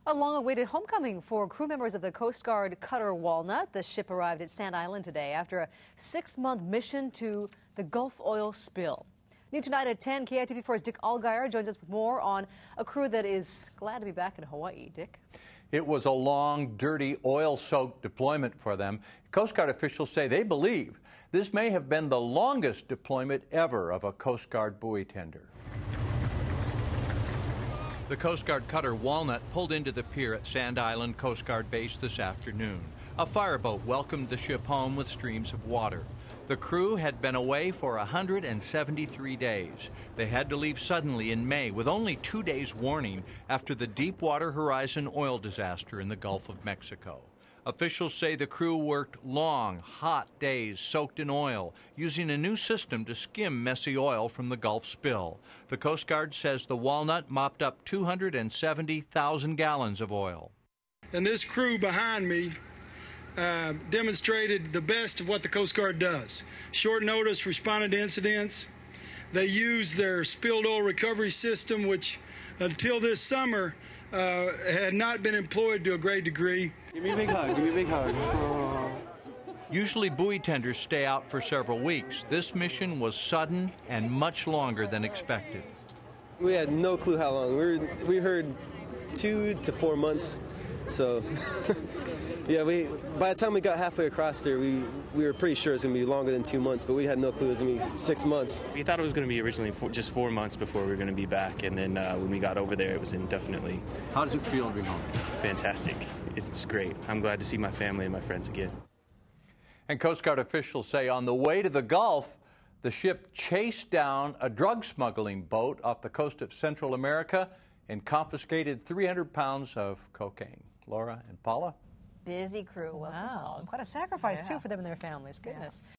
A long-awaited homecoming for crew members of the Coast Guard cutter Walnut. The ship arrived at Sand Island today after a 6-month mission to the Gulf oil spill. New tonight at 10, KITV4's Dick Allgaier joins us with more on a crew that is glad to be back in Hawaii. Dick? It was a long, dirty, oil-soaked deployment for them. Coast Guard officials say they believe this may have been the longest deployment ever of a Coast Guard buoy tender. The Coast Guard cutter Walnut pulled into the pier at Sand Island Coast Guard Base this afternoon. A fireboat welcomed the ship home with streams of water. The crew had been away for 173 days. They had to leave suddenly in May with only 2 days warning after the Deepwater Horizon oil disaster in the Gulf of Mexico. Officials say the crew worked long, hot days soaked in oil, using a new system to skim messy oil from the Gulf spill. The Coast Guard says the Walnut mopped up 270,000 gallons of oil. And this crew behind me demonstrated the best of what the Coast Guard does. Short notice, responded to incidents. They used their spilled oil recovery system, which until this summer had not been employed to a great degree. Give me a big hug, give me a big hug. Aww. Usually buoy tenders stay out for several weeks. This mission was sudden and much longer than expected. We had no clue how long. We heard 2 to 4 months. So, yeah, by the time we got halfway across there, we were pretty sure it was going to be longer than 2 months, but we had no clue it was going to be 6 months. We thought it was going to be originally just 4 months before we were going to be back, and then when we got over there, it was indefinitely. How does it feel to be home? Fantastic. It's great. I'm glad to see my family and my friends again. And Coast Guard officials say on the way to the Gulf, the ship chased down a drug smuggling boat off the coast of Central America and confiscated 300 pounds of cocaine. Laura and Paula? Busy crew. Wow, quite a sacrifice, too, for them and their families. Goodness.